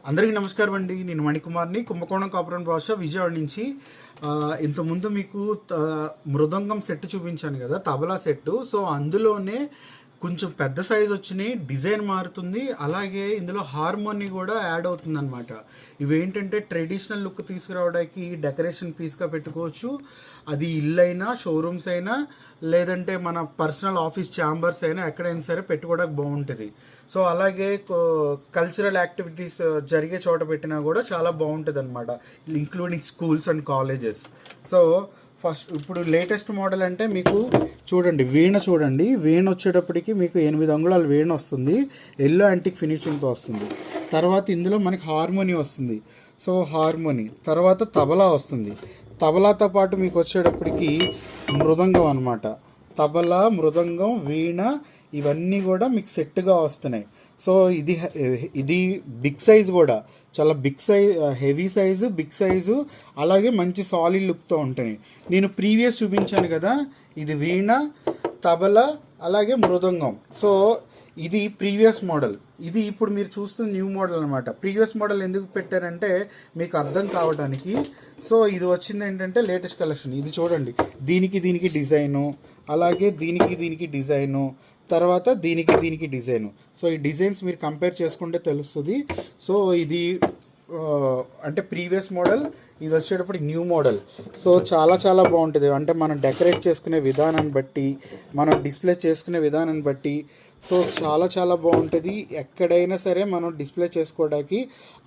అందరికీ నమస్కారం అండి. నేను మణికుమార్ని, కుంభకోణం కాపురం భాష విజయవాడ నుంచి. ఇంతకుముందు మీకు మృదంగం సెట్ చూపించాను కదా, తబలా సెట్టు. సో అందులోనే కొంచెం పెద్ద సైజ్ వచ్చినాయి, డిజైన్ మారుతుంది, అలాగే ఇందులో హార్మోని కూడా యాడ్ అవుతుంది అనమాట. ఇవేంటంటే ట్రెడిషనల్ లుక్ తీసుకురావడానికి డెకరేషన్ పీస్గా పెట్టుకోవచ్చు. అది ఇల్లు అయినా, షోరూమ్స్ అయినా, లేదంటే మన పర్సనల్ ఆఫీస్ ఛాంబర్స్ అయినా ఎక్కడైనా సరే పెట్టుకోవడానికి బాగుంటుంది. సో అలాగే కల్చరల్ యాక్టివిటీస్ జరిగే చోట పెట్టినా కూడా చాలా బాగుంటుంది అనమాట, including schools and colleges. So first ఇప్పుడు లేటెస్ట్ మోడల్ అంటే మీకు చూడండి, వీణ చూడండి. వీణ వచ్చేటప్పటికి మీకు 8 అంగుళాల వీణ వస్తుంది, ఎల్లో యాంటిక్ ఫినిషింగ్తో వస్తుంది. తర్వాత ఇందులో మనకి హార్మోని వస్తుంది. సో హార్మోని తర్వాత తబలా వస్తుంది. తబలాతో పాటు మీకు వచ్చేటప్పటికి మృదంగం అనమాట. తబలా, మృదంగం, వీణ ఇవన్నీ కూడా మీకు సెట్గా వస్తున్నాయి. సో ఇది బిగ్ సైజ్ కూడా, చాలా big size, heavy size, big size, అలాగే మంచి సాలిడ్ లుక్తో ఉంటాయి. నేను ప్రీవియస్ చూపించాను కదా, ఇది వీణ, తబలా, అలాగే మృదంగం. సో ఇది ప్రీవియస్ మోడల్. ఇది ఇప్పుడు మీరు చూస్తున్న న్యూ మోడల్ అనమాట. ప్రీవియస్ మోడల్ ఎందుకు పెట్టారంటే మీకు అర్థం కావడానికి. సో ఇది వచ్చింది ఏంటంటే లేటెస్ట్ కలెక్షన్. ఇది చూడండి, దీనికి డిజైను, అలాగే దీనికి డిజైను, తర్వాత దీనికి డిజైను. సో ఈ డిజైన్స్ మీరు కంపేర్ చేసుకుంటే తెలుస్తుంది. సో ఇది అంటే ప్రీవియస్ మోడల్, ఇది వచ్చేటప్పుడు న్యూ మోడల్. సో చాలా బాగుంటుంది. అంటే మనం డెకరేట్ చేసుకునే విధానాన్ని బట్టి, మనం డిస్ప్లే చేసుకునే విధానాన్ని బట్టి సో చాలా బాగుంటుంది. ఎక్కడైనా సరే మనం డిస్ప్లే చేసుకోవడానికి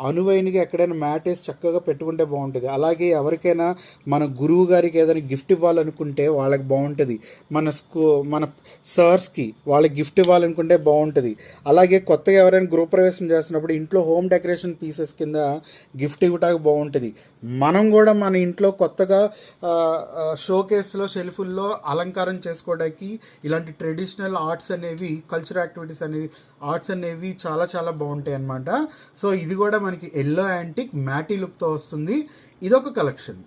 అనువైనగా ఎక్కడైనా మ్యాట్ వేసి చక్కగా పెట్టుకుంటే బాగుంటుంది. అలాగే ఎవరికైనా మన గురువు గారికి ఏదైనా గిఫ్ట్ ఇవ్వాలనుకుంటే వాళ్ళకి బాగుంటుంది. మన సర్స్కి వాళ్ళకి గిఫ్ట్ ఇవ్వాలనుకుంటే బాగుంటుంది. అలాగే కొత్తగా ఎవరైనా గృహప్రవేశం చేస్తున్నప్పుడు ఇంట్లో హోమ్ డెకరేషన్ పీసెస్ కింద గిఫ్ట్ ఇవ్వడానికి బాగుంటుంది. మనం కూడా మన ఇంట్లో కొత్తగా షోకేస్లో, షెల్ఫుల్లో అలంకారం చేసుకోవడానికి ఇలాంటి ట్రెడిషనల్ ఆర్ట్స్ అనేవి, కల్చరల్ యాక్టివిటీస్ అనేవి, ఆర్ట్స్ అనేవి చాలా బాగుంటాయి అన్నమాట. సో ఇది కూడా మనకి ఎల్లో యాంటిక్ మ్యాటీ లుక్తో వస్తుంది. ఇదొక కలెక్షన్.